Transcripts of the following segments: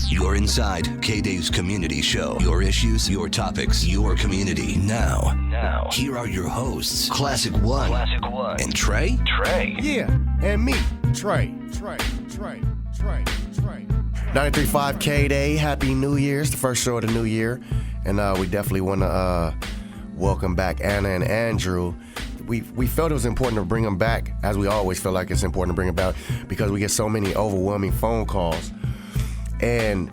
You're inside KDAY's community show. Your issues, your topics, your community. Now, here are your hosts, Classic One, and Trey. Yeah, and me, Trey. 93.5 KDAY, Happy New Year. It's the first show of the new year. And we definitely want to welcome back Anna and Andrew. We felt it was important to bring them back, as we always feel like it's important to bring them back, because we get so many overwhelming phone calls. And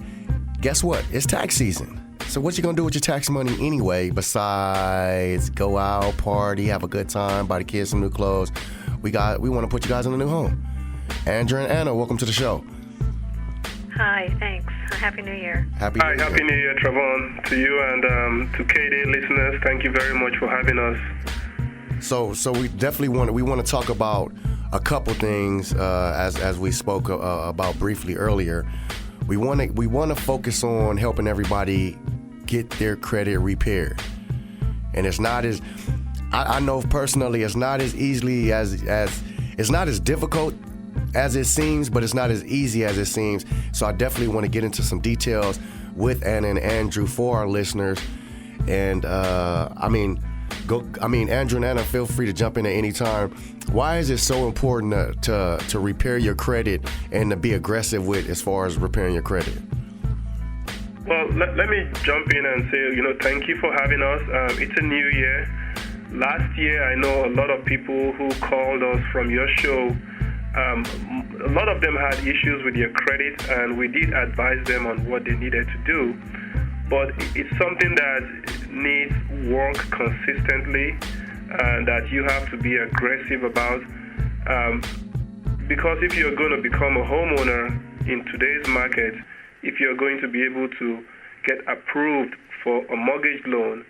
guess what? It's tax season. So what you going to do with your tax money anyway, besides go out, party, have a good time, buy the kids some new clothes? We want to put you guys in a new home. Andrew and Anna, welcome to the show. Hi, thanks. Happy New Year. Happy New Year, Travon, to you and to KDAY listeners. Thank you very much for having us. So we definitely want to talk about a couple things as we spoke about briefly earlier. We want to focus on helping everybody get their credit repaired, and it's not as I know personally it's not as easily as it's not as difficult as it seems, but it's not as easy as it seems. So I definitely want to get into some details with Anna and Andrew for our listeners. And Andrew and Anna, feel free to jump in at any time. Why is it so important to repair your credit and to be aggressive with as far as repairing your credit? Well, let me jump in and say, thank you for having us. It's a new year. Last year, I know a lot of people who called us from your show. A lot of them had issues with their credit, and we did advise them on what they needed to do. But it's something that needs work consistently, and that you have to be aggressive about. Because if you're going to become a homeowner in today's market, if you're going to be able to get approved for a mortgage loan,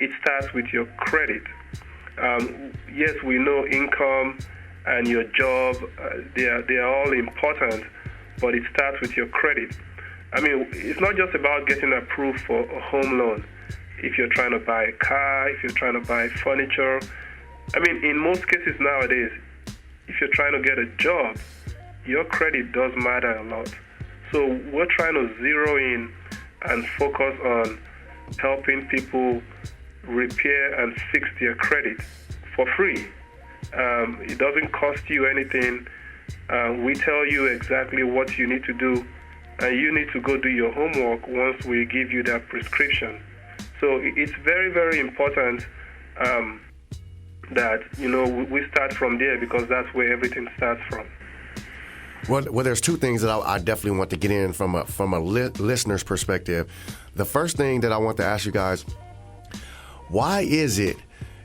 it starts with your credit. Yes, we know income and your job, they are all important, but it starts with your credit. I mean, it's not just about getting approved for a home loan. If you're trying to buy a car, if you're trying to buy furniture, I mean, in most cases nowadays, if you're trying to get a job, your credit does matter a lot. So we're trying to zero in and focus on helping people repair and fix their credit for free. It doesn't cost you anything. We tell you exactly what you need to do, and you need to go do your homework once we give you that prescription. So it's very, very important that we start from there, because that's where everything starts from. Well, there's two things that I definitely want to get in from a listener's perspective. The first thing that I want to ask you guys, why is it,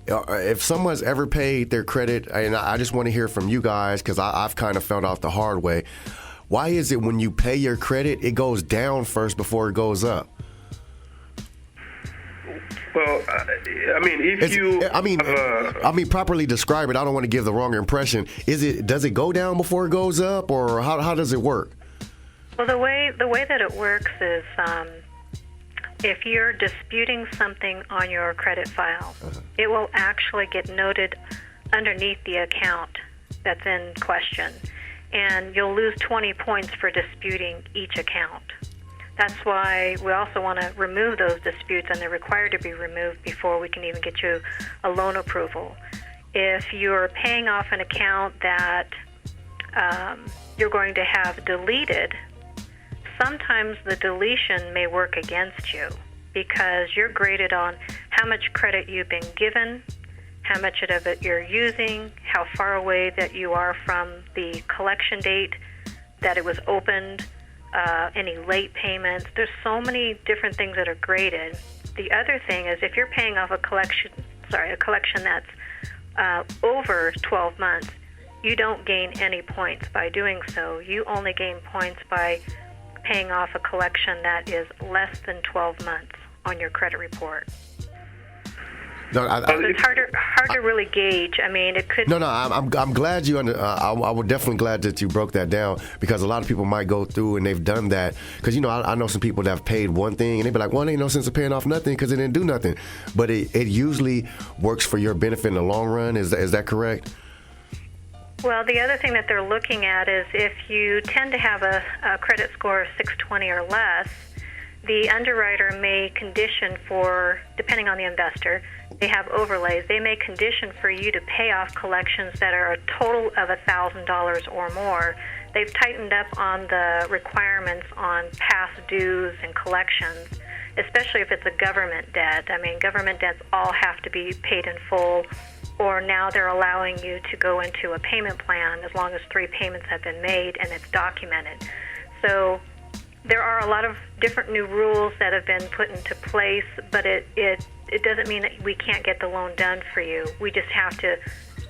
if someone's ever paid their credit, and I just want to hear from you guys, because I've kind of found out the hard way, why is it when you pay your credit, it goes down first before it goes up? Well, properly describe it. I don't want to give the wrong impression. Does it go down before it goes up, or how does it work? Well, the way that it works is if you're disputing something on your credit file, it will actually get noted underneath the account that's in question, and you'll lose 20 points for disputing each account. That's why we also want to remove those disputes, and they're required to be removed before we can even get you a loan approval. If you're paying off an account that you're going to have deleted, sometimes the deletion may work against you, because you're graded on how much credit you've been given, how much of it you're using, how far away that you are from the collection date that it was opened, any late payments. There's so many different things that are graded. The other thing is, if you're paying off a collection that's over 12 months, you don't gain any points by doing so. You only gain points by paying off a collection that is less than 12 months on your credit report. No, it's hard to really gauge. I mean, it could. No, I'm glad you. I was definitely glad that you broke that down, because a lot of people might go through and they've done that. Because I know some people that have paid one thing and they be like, well, there ain't no sense of paying off nothing because it didn't do nothing. But it usually works for your benefit in the long run. Is that correct? Well, the other thing that they're looking at is if you tend to have a credit score of 620 or less, the underwriter may condition for, depending on the investor, they have overlays. They may condition for you to pay off collections that are a total of $1,000 or more. They've tightened up on the requirements on past dues and collections, especially if it's a government debt. I mean, government debts all have to be paid in full, or now they're allowing you to go into a payment plan as long as 3 payments have been made and it's documented. So there are a lot of different new rules that have been put into place, but it doesn't mean that we can't get the loan done for you. We just have to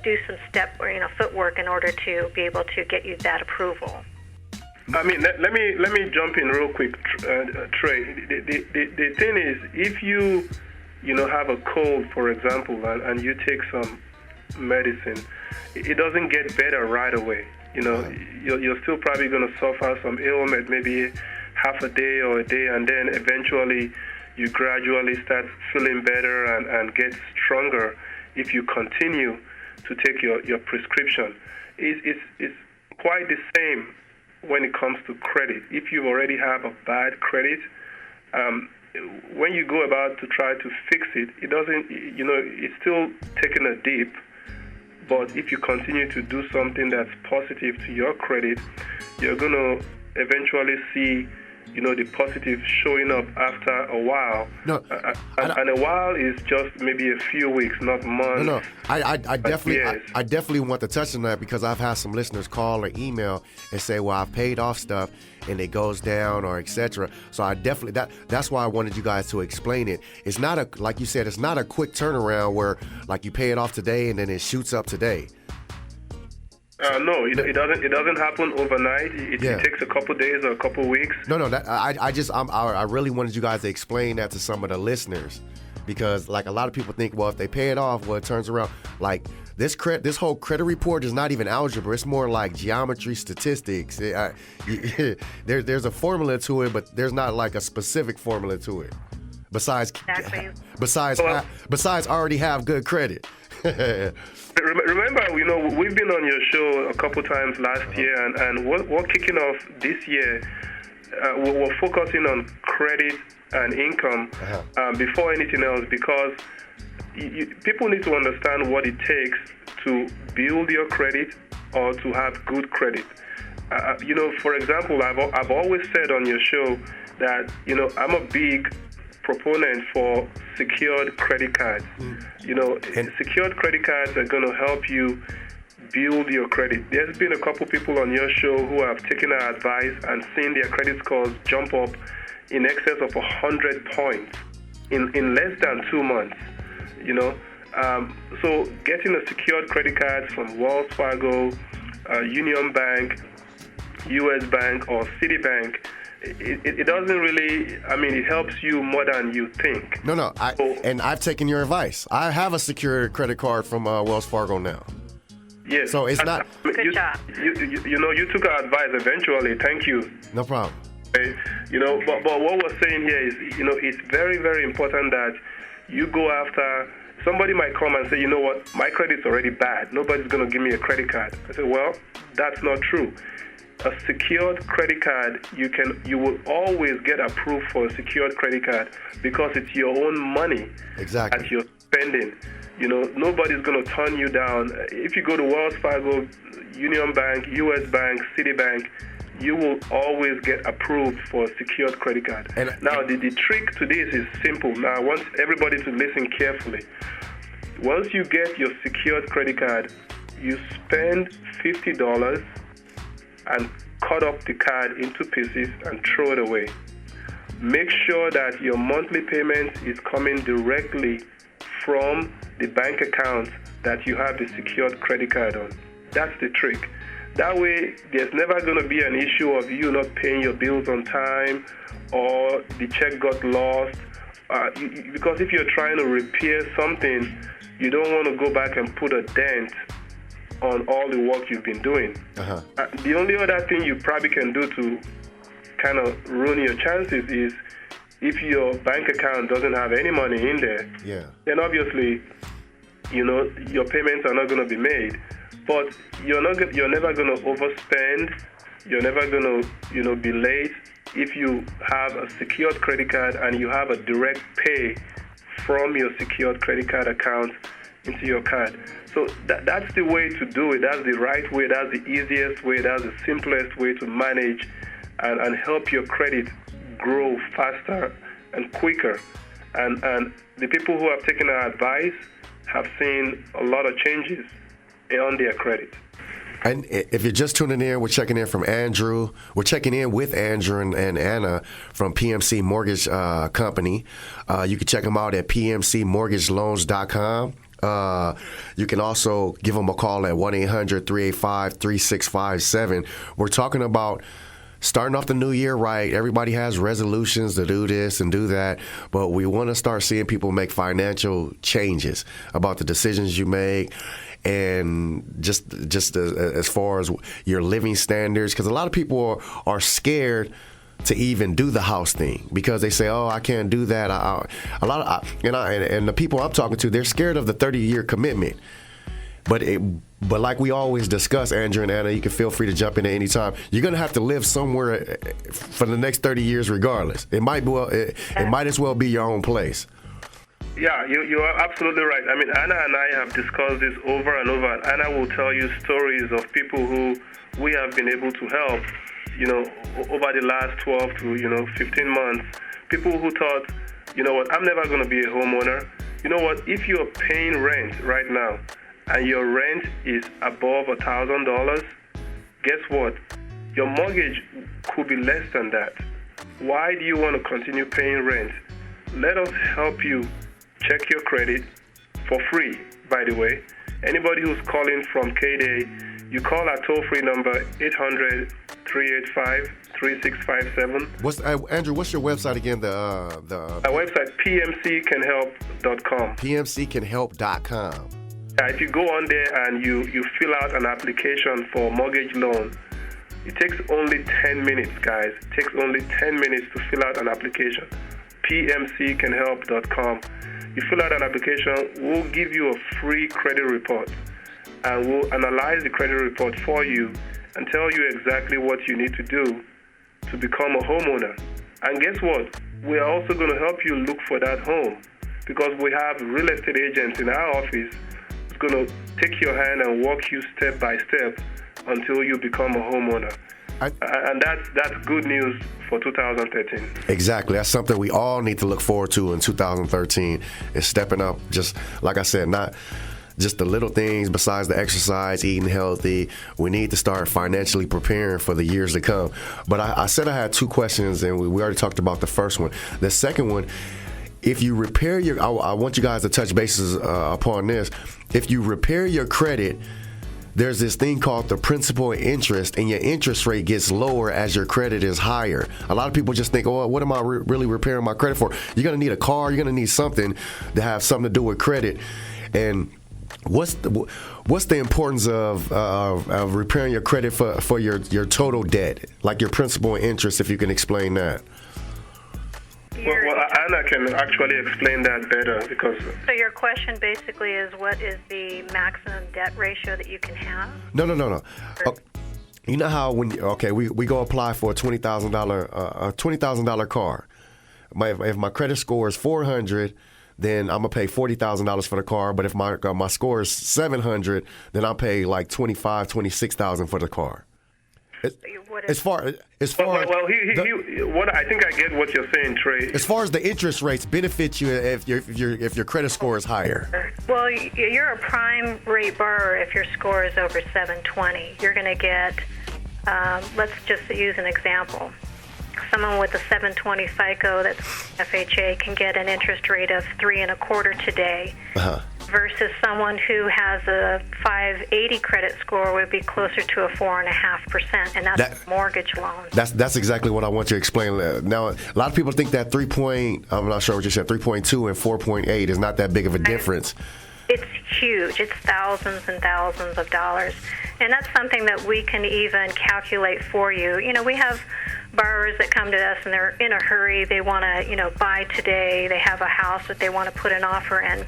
do some footwork in order to be able to get you that approval. I mean, let me jump in real quick, Trey. The thing is, if you have a cold, for example, and you take some medicine, it doesn't get better right away. You're still probably going to suffer some ailment, maybe half a day or a day, and then eventually you gradually start feeling better and get stronger if you continue to take your prescription. It's quite the same when it comes to credit. If you already have a bad credit, when you go about to try to fix it, it doesn't, it's still taking a dip. But if you continue to do something that's positive to your credit, you're going to eventually see, the positive showing up after a while. No, and a while is just maybe a few weeks, not months. No, I definitely want to touch on that because I've had some listeners call or email and say, well, I've paid off stuff and it goes down or etc. So I definitely, that's why I wanted you guys to explain it. It's not like you said, it's not a quick turnaround where like you pay it off today and then it shoots up today. No, it doesn't happen overnight. It takes a couple days or a couple weeks. No, I really wanted you guys to explain that to some of the listeners, because like a lot of people think, well, if they pay it off, well, it turns around. Like this whole credit report is not even algebra. It's more like geometry, statistics. There's a formula to it, but there's not like a specific formula to it. Besides already have good credit. Remember, we've been on your show a couple times last year, and we're kicking off this year. We're focusing on credit and income before anything else, because people need to understand what it takes to build your credit or to have good credit. For example, I've always said on your show that I'm a big proponent for secured credit cards. Secured credit cards are going to help you build your credit. There's been a couple people on your show who have taken our advice and seen their credit scores jump up in excess of 100 points in less than 2 months. So getting a secured credit card from Wells Fargo, Union Bank, US Bank, or Citibank, it doesn't really, it helps you more than you think. No, and I've taken your advice. I have a secured credit card from Wells Fargo now. Yes. So it's not... Good job. You took our advice eventually. Thank you. No problem. But what we're saying here is, it's very, very important that you go after... Somebody might come and say, you know what, my credit's already bad. Nobody's going to give me a credit card. I say, well, that's not true. A secured credit card, you will always get approved for a secured credit card because it's your own money that you're spending. Nobody's going to turn you down. If you go to Wells Fargo, Union Bank, US Bank, Citibank, you will always get approved for a secured credit card. Now, the trick to this is simple. Now, I want everybody to listen carefully. Once you get your secured credit card, you spend $50 and cut up the card into pieces and throw it away. Make sure that your monthly payment is coming directly from the bank account that you have the secured credit card on. That's the trick. That way, there's never going to be an issue of you not paying your bills on time or the check got lost. Because if you're trying to repair something, you don't want to go back and put a dent on all the work you've been doing. The only other thing you probably can do to kind of ruin your chances is if your bank account doesn't have any money in there, then obviously, your payments are not going to be made. but you're never going to overspend. You're never going to, be late if you have a secured credit card and you have a direct pay from your secured credit card account into your card. So that's the way to do it. That's the right way. That's the easiest way. That's the simplest way to manage and help your credit grow faster and quicker. And the people who have taken our advice have seen a lot of changes on their credit. And if you're just tuning in, we're checking in from Andrew. We're checking in with Andrew and Anna from PMC Mortgage Company. You can check them out at pmcmortgageloans.com. You can also give them a call at 1-800-385-3657. We're talking about starting off the new year right. Everybody has resolutions to do this and do that, but we want to start seeing people make financial changes about the decisions you make. And just as far as your living standards, because a lot of people are scared to even do the house thing because they say, "Oh, I can't do that." And the people I'm talking to, they're scared of the 30-year commitment. But like we always discuss, Andrew and Anna, you can feel free to jump in at any time. You're gonna have to live somewhere for the next 30 years, regardless. It might as well be your own place. Yeah, you are absolutely right. I mean, Anna and I have discussed this over and over. Anna will tell you stories of people who we have been able to help, over the last 12 to, 15 months. People who thought, I'm never going to be a homeowner. You know what? If you're paying rent right now and your rent is above $1,000, guess what? Your mortgage could be less than that. Why do you want to continue paying rent? Let us help you check your credit for free, by the way. Anybody who's calling from KDAY, you call our toll-free number 800-385-3657. Andrew, what's your website again? Our website, pmccanhelp.com. pmccanhelp.com. If you go on there and you fill out an application for a mortgage loan, it takes only 10 minutes, guys. It takes only 10 minutes to fill out an application. pmccanhelp.com. You fill out an application, we'll give you a free credit report, and we'll analyze the credit report for you and tell you exactly what you need to do to become a homeowner. And guess what? We are also going to help you look for that home, because we have real estate agents in our office who's going to take your hand and walk you step by step until you become a homeowner. And that's good news for 2013. Exactly. That's something we all need to look forward to in 2013, is stepping up, just like I said, not just the little things besides the exercise, eating healthy. We need to start financially preparing for the years to come. But I said I had two questions, and we already talked about the first one. The second one, if you repair I want you guys to touch bases upon this. If you repair your credit, there's this thing called the principal and interest, and your interest rate gets lower as your credit is higher. A lot of people just think, "Oh, what am I really repairing my credit for?" You're going to need a car. You're going to need something to have something to do with credit. And what's the importance of repairing your credit for your total debt, like your principal and interest, if you can explain that? Well, Anna can actually explain that better, because... So your question basically is, what is the maximum debt ratio that you can have? No. You know how we go apply for a $20,000 car. If my credit score is 400, then I'm gonna pay $40,000 for the car. But if my score is 700, then I'll pay like $26,000 for the car. What I think I get what you're saying, Trey. As far as the interest rates benefit you if your credit score is higher. Well, you're a prime rate borrower if your score is over 720. You're going to get, let's just use an example. Someone with a 720 FICO that's FHA can get an interest rate of 3.25% today. Versus someone who has a 580 credit score would be closer to a 4.5%, and that's a mortgage loan. That's exactly what I want you to explain. Now, a lot of people think that I'm not sure what you said, 3.2 and 4.8 is not that big of a difference. It's huge. It's thousands and thousands of dollars, and that's something that we can even calculate for you. We have borrowers that come to us and they're in a hurry. They want to, buy today. They have a house that they want to put an offer in.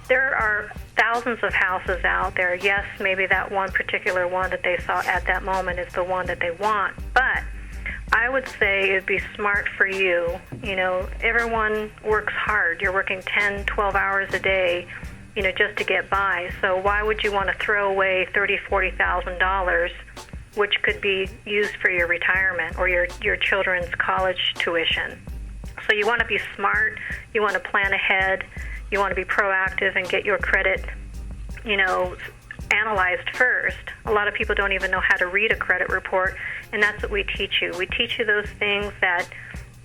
There are thousands of houses out there. Yes, maybe that one particular one that they saw at that moment is the one that they want, but I would say it'd be smart for you. You know, everyone works hard. You're working 10, 12 hours a day, you know, just to get by. So why would you want to throw away $30,000, $40,000, which could be used for your retirement or your children's college tuition? So you want to be smart. You want to plan ahead. You want to be proactive and get your credit, you know, analyzed first. A lot of people don't even know how to read a credit report, and that's what we teach you. We teach you those things that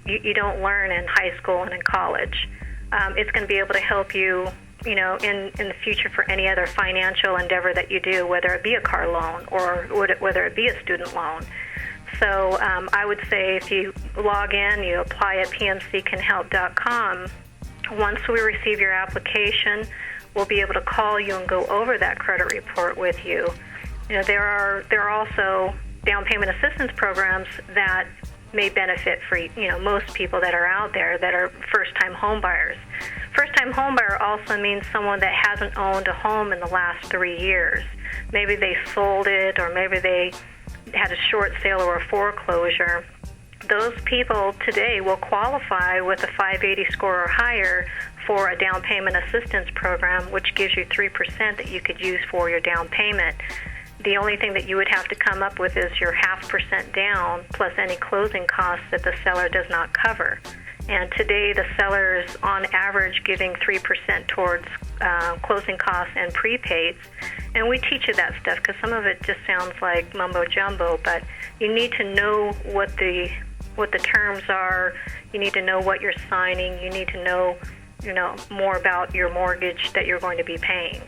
you don't learn in high school and in college. It's going to be able to help you, you know, in the future for any other financial endeavor that you do, whether it be a car loan or whether it be a student loan. So I would say if you log in, you apply at pmccanhelp.com. Once we receive your application, we'll be able to call you and go over that credit report with you. You know, there are also down payment assistance programs that may benefit for, you know, most people that are out there that are first-time home buyers. First-time home buyer also means someone that hasn't owned a home in the last 3 years. Maybe they sold it, or maybe they had a short sale or a foreclosure. Those people today will qualify with a 580 score or higher for a down payment assistance program, which gives you 3% that you could use for your down payment. The only thing that you would have to come up with is your 0.5% down plus any closing costs that the seller does not cover. And today the seller is on average giving 3% towards closing costs and prepaids. And we teach you that stuff because some of it just sounds like mumbo jumbo, but you need to know what the terms are. You need to know what you're signing. You need to know, you know, more about your mortgage that you're going to be paying.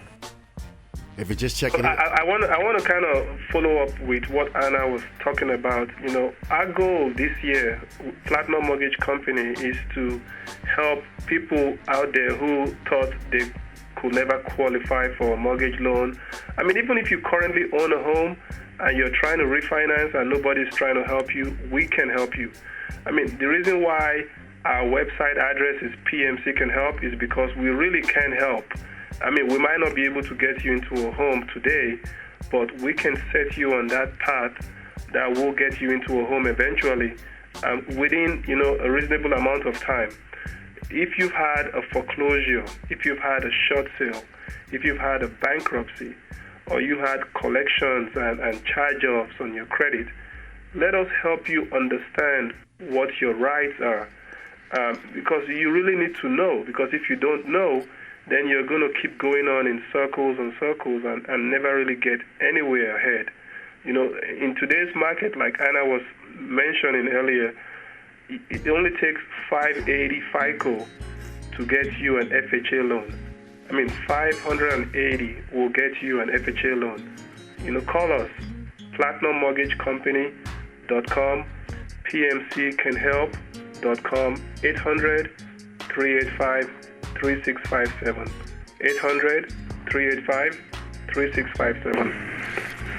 If you're just checking, I want to kind of follow up with what Anna was talking about. You know, our goal this year, Platinum Mortgage Company, is to help people out there who thought they could never qualify for a mortgage loan. I mean, even if you currently own a home and you're trying to refinance and nobody's trying to help you, we can help you. I mean, the reason why our website address is PMC Can Help is because we really can help. I mean, we might not be able to get you into a home today, but we can set you on that path that will get you into a home eventually within, you know, a reasonable amount of time. If you've had a foreclosure, if you've had a short sale, if you've had a bankruptcy, or you had collections and charge-offs on your credit, let us help you understand what your rights are. Because you really need to know, because if you don't know, then you're going to keep going on in circles and circles and never really get anywhere ahead. You know, in today's market, like Anna was mentioning earlier, it only takes 580 FICO to get you an FHA loan. I mean, 580 will get you an FHA loan. You know, call us, platinummortgagecompany.com, pmccanhelp.com, 800-385-3657, 800-385-3657.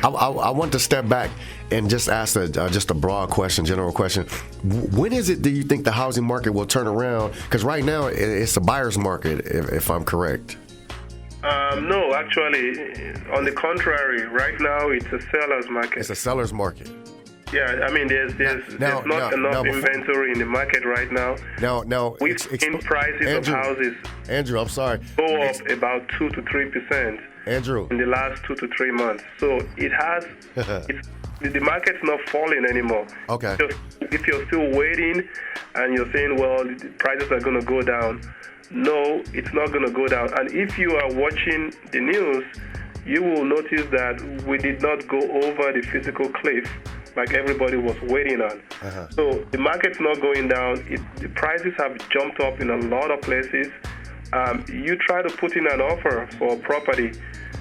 I want to step back and just ask just a broad question, general question. When is it do you think the housing market will turn around? Because right now it's a buyer's market, if I'm correct. No, actually, on the contrary, right now it's a seller's market. It's a seller's market. Yeah, I mean, there's not enough inventory in the market right now. We've seen prices of houses, Andrew, I'm sorry, go up about 2 to 3%. Andrew, in the last 2 to 3 months. So it has, the market's not falling anymore. Okay. If you're still waiting and you're saying, well, the prices are going to go down, no, it's not going to go down. And if you are watching the news, you will notice that we did not go over the physical cliff like everybody was waiting on. So the market's not going down. The prices have jumped up in a lot of places. You try to put in an offer for a property,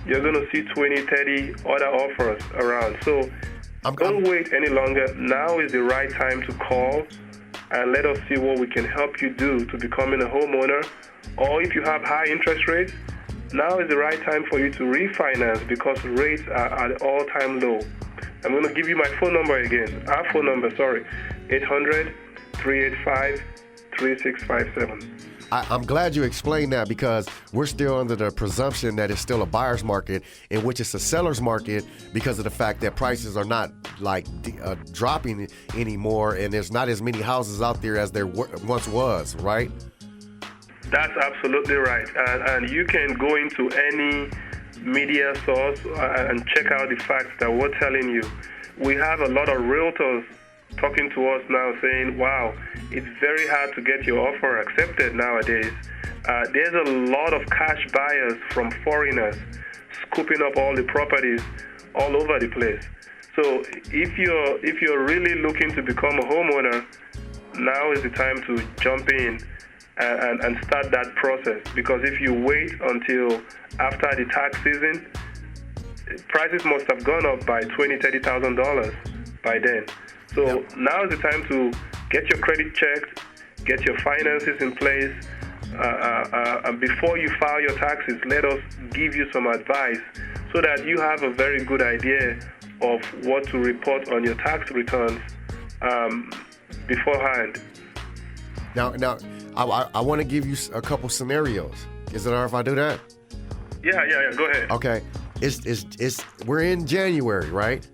you're going to see 20, 30 other offers around. So don't wait any longer. Now is the right time to call and let us see what we can help you do to becoming a homeowner. Or if you have high interest rates, now is the right time for you to refinance because rates are at all-time low. I'm going to give you my phone number again. Our phone number, 800-385-3657. I'm glad you explained that, because we're still under the presumption that it's still a buyer's market, in which it's a seller's market because of the fact that prices are not like dropping anymore, and there's not as many houses out there as there once was, right? That's absolutely right. And you can go into any media source and check out the facts that we're telling you. We have a lot of realtors talking to us now saying, wow, it's very hard to get your offer accepted nowadays. There's a lot of cash buyers from foreigners scooping up all the properties all over the place. So if you're really looking to become a homeowner, now is the time to jump in and start that process. Because if you wait until after the tax season, prices must have gone up by $20,000, $30,000 by then. So now is the time to get your credit checked, get your finances in place, and before you file your taxes, let us give you some advice so that you have a very good idea of what to report on your tax returns beforehand. Now, I want to give you a couple scenarios. Is it all right if I do that? Yeah. Go ahead. Okay. We're in January, right?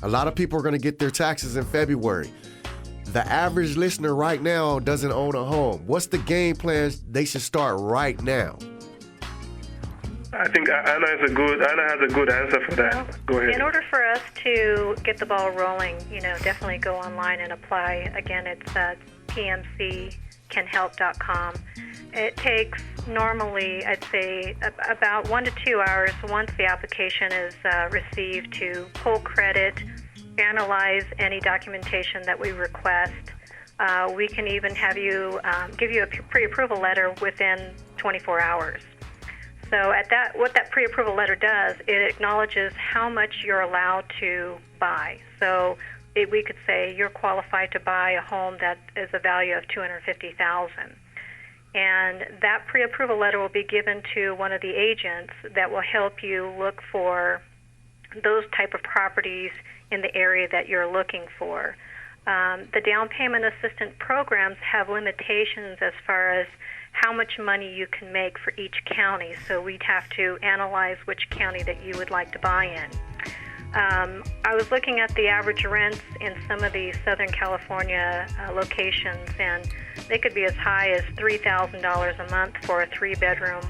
A lot of people are going to get their taxes in February. The average listener right now doesn't own a home. What's the game plan they should start right now? I think Anna has a good answer for that. Well, go ahead. In order for us to get the ball rolling, definitely go online and apply. Again, it's pmccanhelp.com. It takes normally, I'd say, about 1 to 2 hours once the application is received to pull credit, analyze any documentation that we request. We can even have you give you a pre-approval letter within 24 hours. So what that pre-approval letter does, it acknowledges how much you're allowed to buy. So we could say you're qualified to buy a home that is a value of $250,000. And that pre-approval letter will be given to one of the agents that will help you look for those type of properties in the area that you're looking for. The down payment assistance programs have limitations as far as how much money you can make for each county. So we'd have to analyze which county that you would like to buy in. I was looking at the average rents in some of the Southern California locations, and they could be as high as $3,000 a month for a 3-bedroom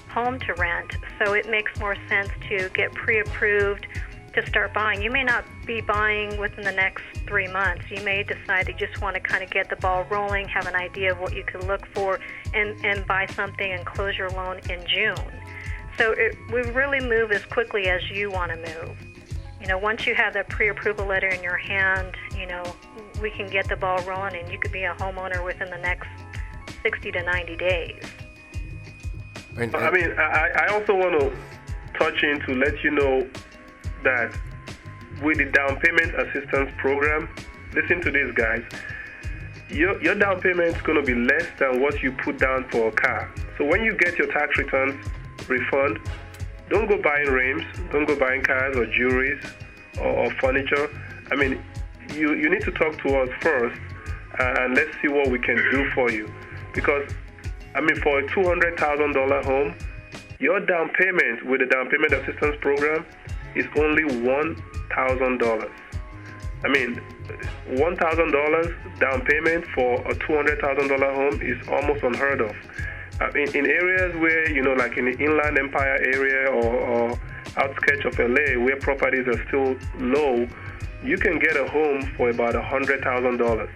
home to rent. So it makes more sense to get pre-approved to start buying. You may not be buying within the next 3 months. You may decide that you just want to kind of get the ball rolling, have an idea of what you could look for, and buy something and close your loan in June. So we really move as quickly as you want to move. Once you have that pre-approval letter in your hand, we can get the ball rolling, and you could be a homeowner within the next 60 to 90 days. I also want to touch in to let you know that with the down payment assistance program, listen to this, guys. Your down payment is going to be less than what you put down for a car. So when you get your tax returns refund, don't go buying rims, don't go buying cars or jewelry or furniture. You need to talk to us first, and let's see what we can do for you. Because, for a $200,000 home, your down payment with the down payment assistance program is only $1,000. $1,000 down payment for a $200,000 home is almost unheard of. In areas where, like in the Inland Empire area or outskirts of LA, where properties are still low, you can get a home for about $100,000.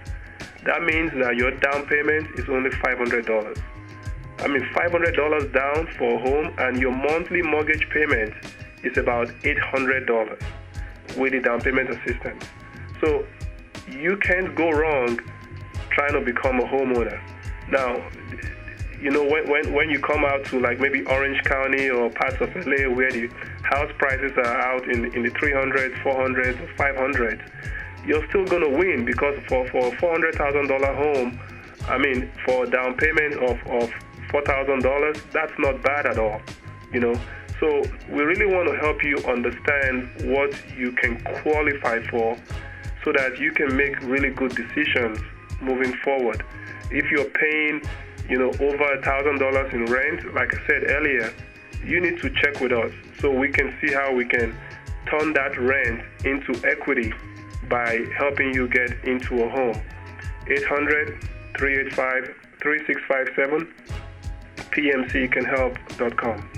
That means that your down payment is only $500. $500 down for a home, and your monthly mortgage payment is about $800 with the down payment assistance. So you can't go wrong trying to become a homeowner. Now, when you come out to like maybe Orange County or parts of LA where the house prices are out in the 300s, 400s, or 500s, you're still going to win, because for a $400,000 home, for a down payment of $4,000, that's not bad at all, So we really want to help you understand what you can qualify for so that you can make really good decisions moving forward. If you're paying over $1,000 in rent, like I said earlier, you need to check with us so we can see how we can turn that rent into equity by helping you get into a home. 800-385-3657, pmccanhelp.com.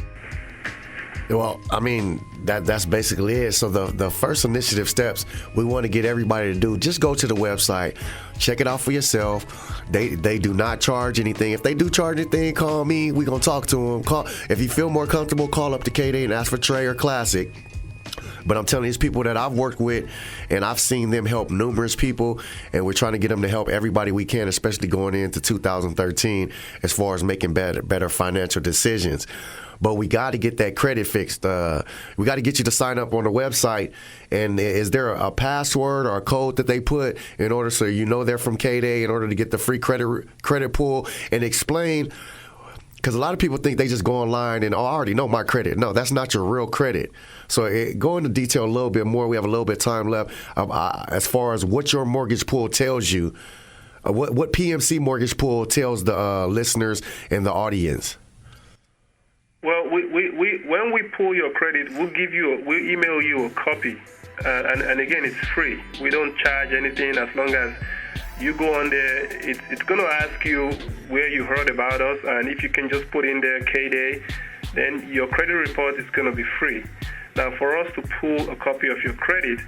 Well, I mean, that's basically it. So the first initiative steps we want to get everybody to do, just go to the website, check it out for yourself. They do not charge anything. If they do charge anything, call me. We're going to talk to them. If you feel more comfortable, call up to KDAY and ask for Trey or Classic. But I'm telling you, these people that I've worked with, and I've seen them help numerous people, and we're trying to get them to help everybody we can, especially going into 2013 as far as making better financial decisions. But we got to get that credit fixed. We got to get you to sign up on the website. And is there a password or a code that they put in order so you know they're from KDAY in order to get the free credit pull? And explain, because a lot of people think they just go online and, I already know my credit. No, that's not your real credit. So go into detail a little bit more. We have a little bit of time left as far as what your mortgage pool tells you, what PMC mortgage pool tells the listeners and the audience. Well, when we pull your credit, we'll email you a copy, and again, it's free. We don't charge anything as long as you go on there. It's going to ask you where you heard about us, and if you can just put in there KDAY, then your credit report is going to be free. Now, for us to pull a copy of your credit,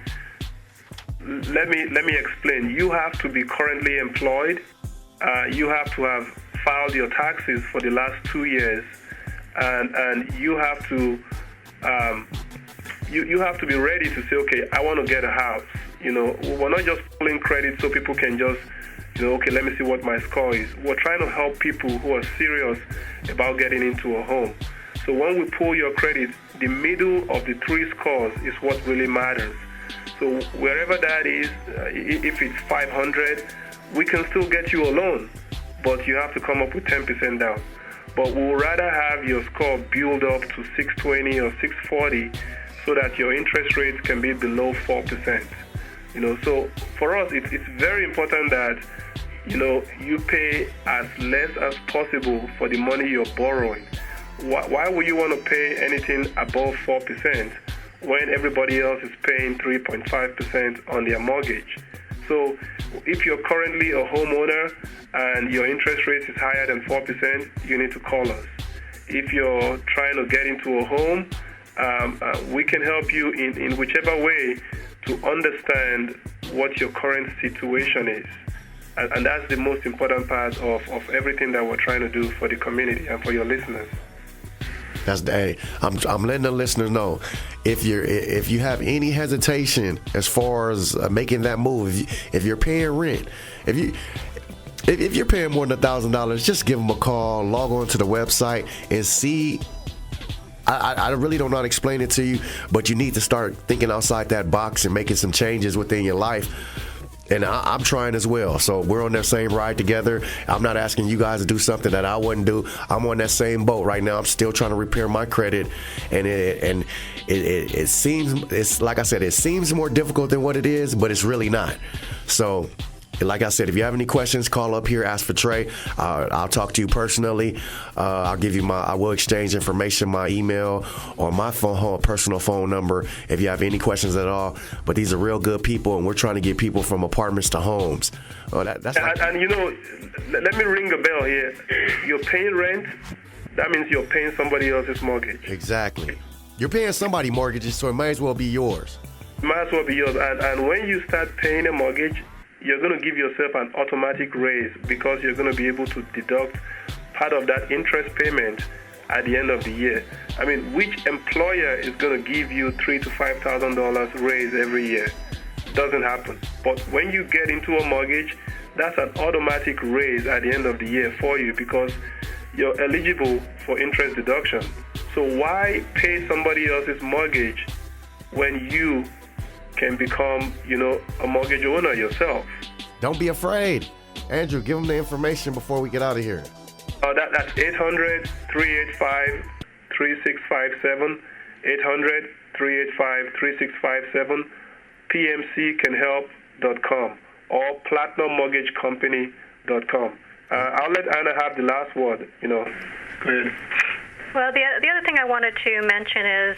let me explain. You have to be currently employed. You have to have filed your taxes for the last 2 years. And you have to you have to be ready to say, okay, I want to get a house. We're not just pulling credit so people can just, okay, let me see what my score is. We're trying to help people who are serious about getting into a home. So when we pull your credit, the middle of the 3 scores is what really matters. So wherever that is, if it's 500, we can still get you a loan, but you have to come up with 10% down. But we'll rather have your score build up to 620 or 640 so that your interest rates can be below 4%. So for us, it's very important that, you pay as less as possible for the money you're borrowing. Why would you want to pay anything above 4% when everybody else is paying 3.5% on their mortgage? So if you're currently a homeowner and your interest rate is higher than 4%, you need to call us. If you're trying to get into a home, we can help you in whichever way to understand what your current situation is. And that's the most important part of everything that we're trying to do for the community and for your listeners. I'm letting the listeners know, if you have any hesitation as far as making that move, if you're paying rent, if you're paying more than $1,000, just give them a call, log on to the website and see. I really don't know how to explain it to you, but you need to start thinking outside that box and making some changes within your life. And I'm trying as well. So we're on that same ride together. I'm not asking you guys to do something that I wouldn't do. I'm on that same boat right now. I'm still trying to repair my credit. And it seems, it's like I said, it seems more difficult than what it is, but it's really not. So like I said, if you have any questions, call up here, ask for Trey. I'll talk to you personally. I will exchange information, my email or my personal phone number if you have any questions at all. But these are real good people, and we're trying to get people from apartments to homes. Let me ring a bell here. You're paying rent, that means you're paying somebody else's mortgage. Exactly. You're paying somebody's mortgages, so it might as well be yours. Might as well be yours. And when you start paying a mortgage, you're going to give yourself an automatic raise because you're going to be able to deduct part of that interest payment at the end of the year. I mean, which employer is going to give you $3,000 to $5,000 raise every year? Doesn't happen. But when you get into a mortgage, that's an automatic raise at the end of the year for you because you're eligible for interest deduction. So why pay somebody else's mortgage when you can become, a mortgage owner yourself? Don't be afraid. Andrew, give them the information before we get out of here. That's 800-385-3657, 800-385-3657, pmccanhelp.com or platinummortgagecompany.com. I'll let Anna have the last word. Go ahead. Well, the other thing I wanted to mention is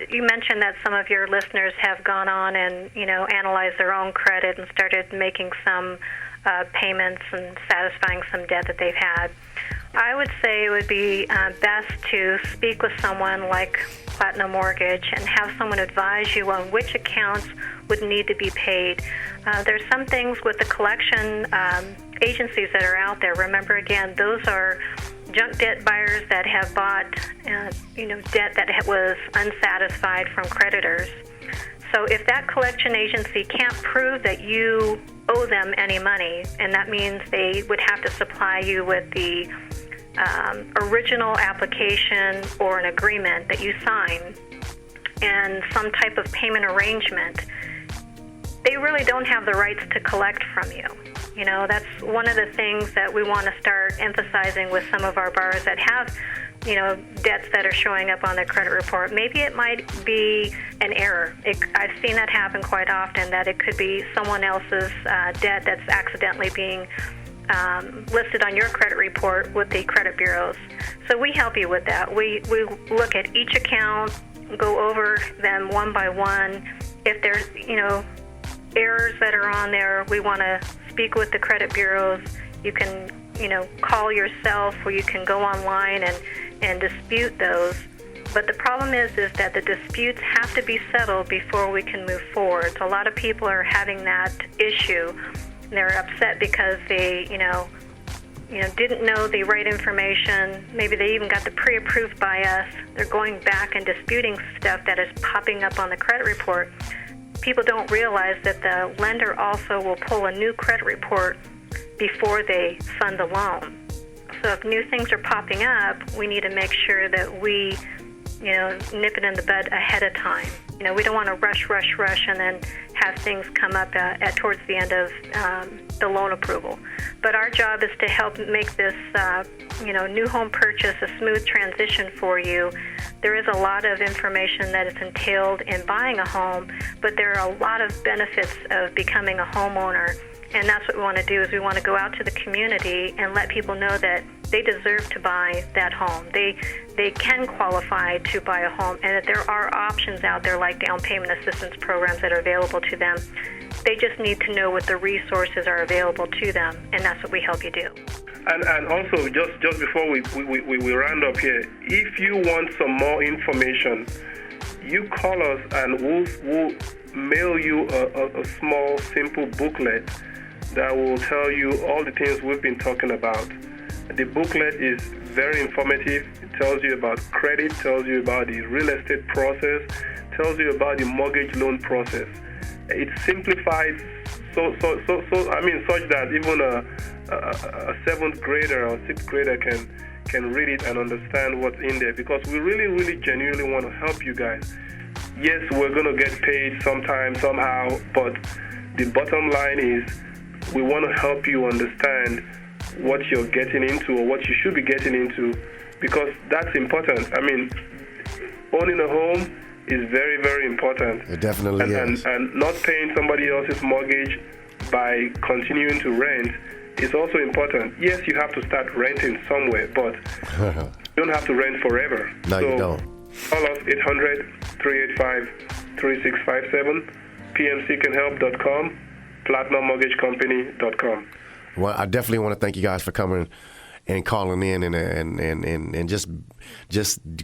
you mentioned that some of your listeners have gone on and, analyzed their own credit and started making some payments and satisfying some debt that they've had. I would say it would be best to speak with someone like Platinum Mortgage and have someone advise you on which accounts would need to be paid. There's some things with the collection agencies that are out there. Remember, again, those are junk debt buyers that have bought, debt that was unsatisfied from creditors. So if that collection agency can't prove that you owe them any money, and that means they would have to supply you with the original application or an agreement that you signed and some type of payment arrangement, they really don't have the rights to collect from you. That's one of the things that we want to start emphasizing with some of our borrowers that have, debts that are showing up on their credit report. Maybe it might be an error. I've seen that happen quite often, that it could be someone else's debt that's accidentally being listed on your credit report with the credit bureaus. So we help you with that. We look at each account, go over them one by one. If there's, errors that are on there, we want to speak with the credit bureaus. You can, call yourself, or you can go online and dispute those. But the problem is that the disputes have to be settled before we can move forward. So a lot of people are having that issue. They're upset because they, didn't know the right information. Maybe they even got the pre-approved by us. They're going back and disputing stuff that is popping up on the credit report. People don't realize that the lender also will pull a new credit report before they fund the loan. So if new things are popping up, we need to make sure that we, nip it in the bud ahead of time. We don't want to rush, and then have things come up at towards the end of the loan approval. But our job is to help make this, new home purchase a smooth transition for you. There is a lot of information that is entailed in buying a home, but there are a lot of benefits of becoming a homeowner. And that's what we want to do, is we want to go out to the community and let people know that they deserve to buy that home. They can qualify to buy a home, and that there are options out there like down payment assistance programs that are available to them. They just need to know what the resources are available to them, and that's what we help you do. And also, just before we round up here, if you want some more information, you call us and we'll mail you a small, simple booklet that will tell you all the things we've been talking about. The booklet is very informative. It tells you about credit, tells you about the real estate process, tells you about the mortgage loan process. It simplifies such that even a 7th grader or 6th grader can read it and understand what's in there, because we really genuinely want to help you guys. Yes, we're going to get paid sometime, somehow, but the bottom line is we want to help you understand what you're getting into, or what you should be getting into, because that's important. Owning a home is very, very important. It definitely is. And not paying somebody else's mortgage by continuing to rent is also important. Yes, you have to start renting somewhere, but you don't have to rent forever. No, you don't. Call us 800-385-3657, pmccanhelp.com, platinummortgagecompany.com. Well, I definitely want to thank you guys for coming and calling in and just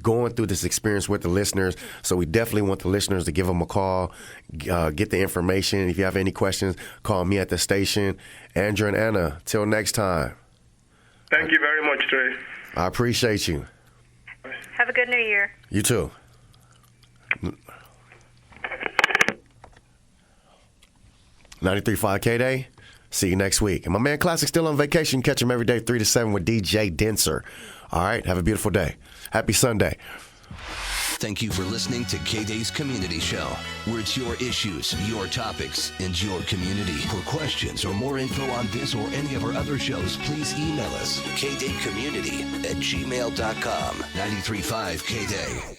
going through this experience with the listeners. So we definitely want the listeners to give them a call, get the information. If you have any questions, call me at the station. Andrew and Anna, till next time. Thank you very much, Trey. I appreciate you. Have a good New Year. You too. 93.5 KDAY. See you next week. And my man Classic still on vacation. Catch him every day 3 to 7 with DJ Denser. All right, have a beautiful day. Happy Sunday. Thank you for listening to KDAY's Community Show, where it's your issues, your topics, and your community. For questions or more info on this or any of our other shows, please email us, kdaycommunity@gmail.com. 93.5 KDAY.